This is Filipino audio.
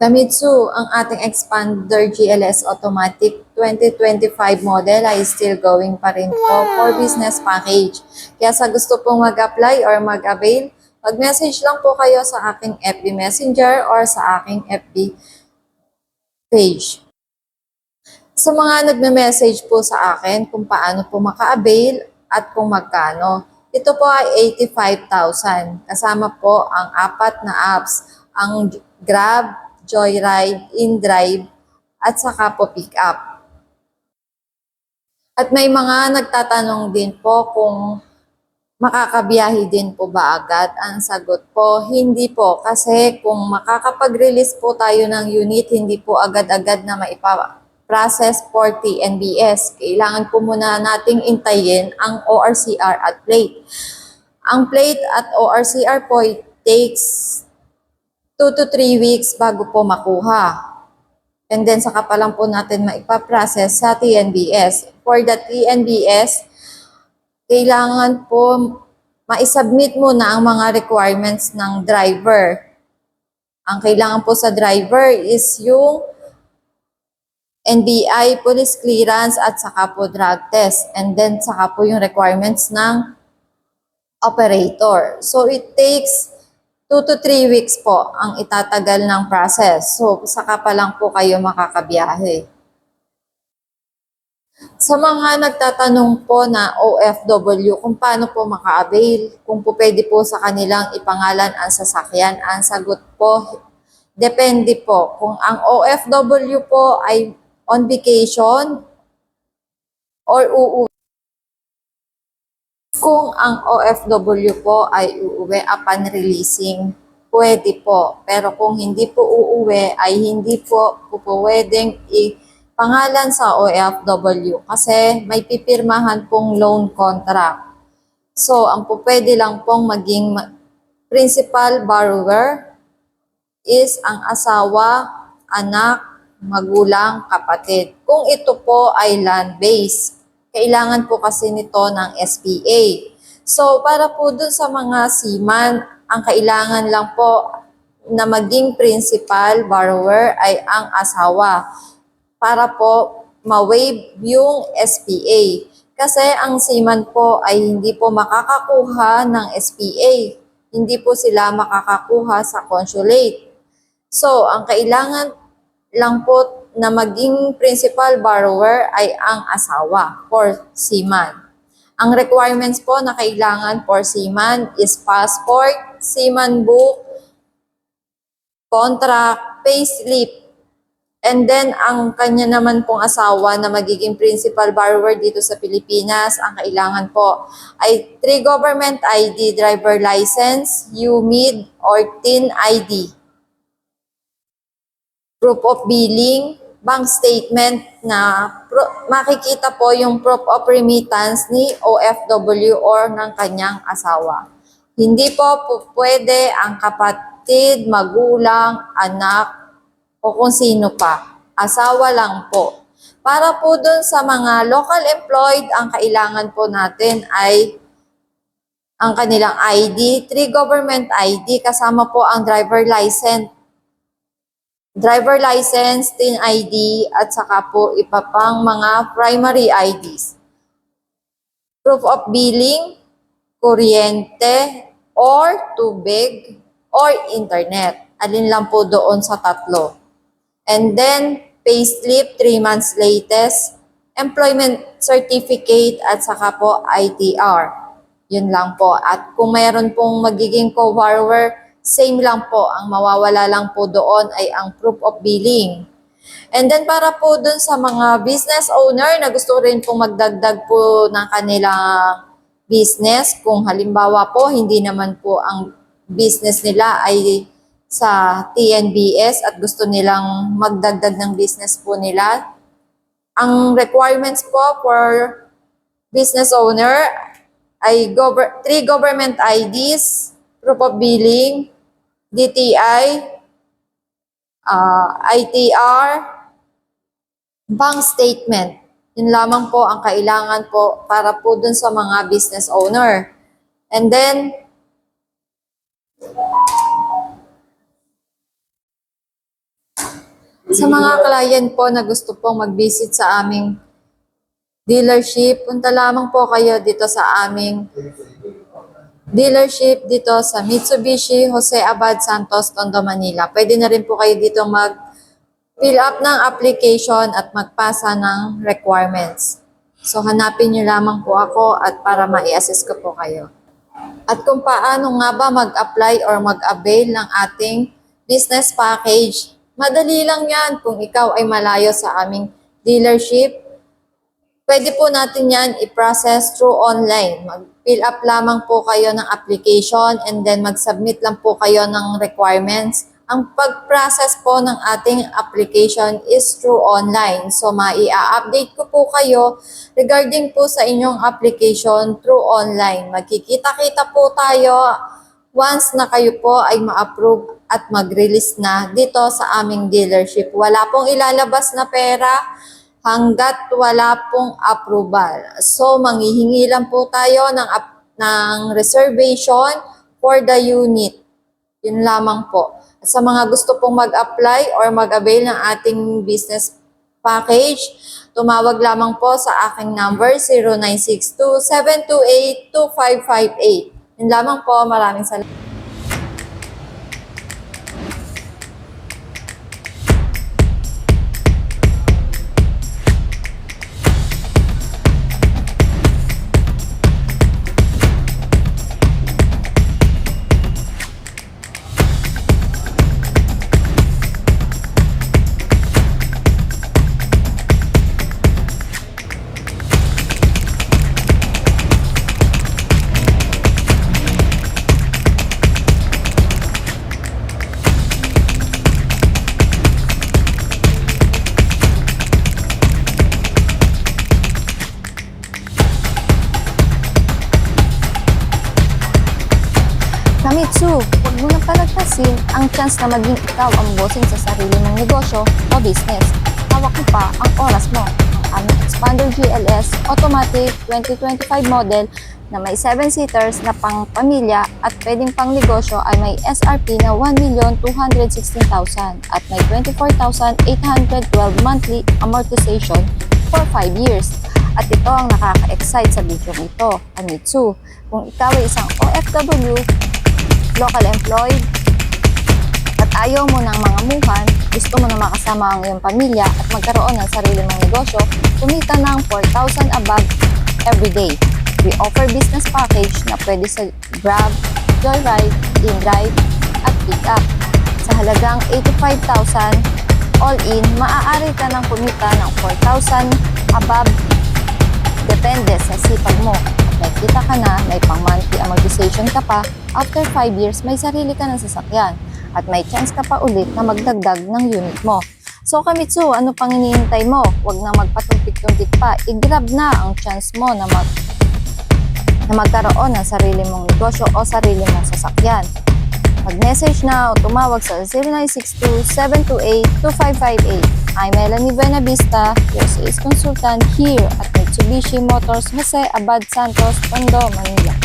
Famitsu, ang ating Expander GLS Automatic 2025 model ay still going pa rin po for business package. Kaya sa gusto pong mag-apply or mag-avail, mag-message lang po kayo sa aking FB Messenger or sa aking FB page. Sa mga nagme-message po sa akin kung paano po maka-avail at kung magkano, ito po ay 85,000. Kasama po ang 4 na apps, ang Grab, Joyride, InDrive, at saka po pick up. At may mga nagtatanong din po kung makakabiyahe din po ba agad? Ang sagot po, hindi po. Kasi kung makakapag-release po tayo ng unit, hindi po agad-agad na maipa-process for TNBS. Kailangan po muna nating intayin ang ORCR at plate. Ang plate at ORCR po takes 2 to 3 weeks bago po makuha. And then saka pa lang po natin maipa-process sa TNBS. For the TNBS, kailangan po ma-submit muna ang mga requirements ng driver. Ang kailangan po sa driver is yung NBI, police clearance, at saka po drug test. And then saka po yung requirements ng operator. So it takes 2 to 3 weeks po ang itatagal ng process. So saka pa lang po kayo makakabiyahe. Sa mga nagtatanong po na OFW kung paano po maka-avail, kung po pwede po sa kanilang ipangalan ang sasakyan, ang sagot po, depende po. Kung ang OFW po ay on vacation or uuwi. Kung ang OFW po ay uuwi upon releasing, pwede po. Pero kung hindi po uuwi, ay hindi po pwedeng pangalan sa OFW kasi may pipirmahan pong loan contract. So, ang pwede lang pong maging principal borrower is ang asawa, anak, magulang, kapatid. Kung ito po ay land-based, kailangan po kasi nito ng SPA. So, para po dun sa mga seaman, ang kailangan lang po na maging principal borrower ay ang asawa para po ma-waive yung SPA. Kasi ang seaman po ay hindi po makakakuha ng SPA. Hindi po sila makakakuha sa consulate. So, ang kailangan lang po na maging principal borrower ay ang asawa for seaman. Ang requirements po na kailangan for seaman is passport, seaman book, contract, payslip. And then, ang kanya naman pong asawa na magiging principal borrower dito sa Pilipinas, ang kailangan po ay 3 government ID, driver license, UMID, or TIN ID. Proof of billing, bank statement na makikita po yung proof of remittance ni OFW or ng kanyang asawa. Hindi po pwede ang kapatid, magulang, anak, o kung sino pa. Asawa lang po. Para po dun sa mga local employed, ang kailangan po natin ay ang kanilang ID, 3 government ID, kasama po ang driver license, TIN ID, at saka po iba pang mga primary IDs. Proof of billing, kuryente, or tubig, or internet. Alin lang po doon sa tatlo. And then, payslip, 3 months latest, employment certificate, at saka po ITR. Yun lang po. At kung mayroon pong magiging co-borrower, same lang po. Ang mawawala lang po doon ay ang proof of billing. And then para po dun sa mga business owner na gusto rin pong magdagdag po ng kanilang business, kung halimbawa po hindi naman po ang business nila ay sa TNBS at gusto nilang magdagdag ng business po nila, ang requirements po for business owner ay 3 government IDs, proof of billing, DTI, ITR, bank statement. Yun lamang po ang kailangan po para po dun sa mga business owner. And then, Sa mga client po na gusto pong mag-visit sa aming dealership, punta lamang po kayo dito sa aming dealership dito sa Mitsubishi Jose Abad Santos, Tondo, Manila. Pwede na rin po kayo dito mag-fill up ng application at magpasa ng requirements. So, hanapin nyo lamang po ako at para ma-i-assist ko po kayo. At kung paano nga ba mag-apply or mag-avail ng ating business package, madali lang yan kung ikaw ay malayo sa aming dealership. Pwede po natin yan i-process through online. Mag-fill up lamang po kayo ng application and then mag-submit lang po kayo ng requirements. Ang pag-process po ng ating application is through online. So, mai-update ko po kayo regarding po sa inyong application through online. Magkikita-kita po tayo once na kayo po ay ma-approve at mag-release na dito sa aming dealership. Wala pong ilalabas na pera hanggat wala pong approval. So, manghihingi lang po tayo ng reservation for the unit. Yun lamang po. At sa mga gusto pong mag-apply or mag-avail ng ating business package, tumawag lamang po sa aking number 0962-728-2558. Yun lamang po. Maraming salamat. Kamitsu, huwag mo nang palagpasin ang chance na maging ikaw ang bossing sa sarili mong negosyo o business. Hawak mo pa ang oras mo. Ang aming Expander GLS Automatic 2025 model na may 7-seaters na pang pamilya at pwedeng pang negosyo ay may SRP na 1,216,000 at may 24,812 monthly amortization for 5 years. At ito ang nakaka-excite sa video ito, Kamitsu. Kung ikaw ay isang OFW, local employed, at ayaw mo ng mga muhan, gusto mo na makasama ang iyong pamilya at magkaroon ng sarili mong negosyo, kumita ng 4,000 above every day. We offer business package na pwede sa Grab, Joyride, InDrive, at Pickup. Sa halagang 85,000 all-in, maaari ka ng kumita ng 4,000 above, depende sa sipag mo. May kita ka na, may pang-monthly amortization ka pa, after 5 years, may sarili ka ng sasakyan at may chance ka pa ulit na magdagdag ng unit mo. So Kamitsu, ano pang iniintay mo? Huwag na magpatumpik-tumpik pa. I-grab na ang chance mo na magkaroon ng sarili mong negosyo o sarili mong sasakyan. Mag-message na o tumawag sa 0962-728-2558. I'm Melanie Benavista, your sales consultant here at Mitsubishi Motors Jose Abad Santos, Tondo, Manila.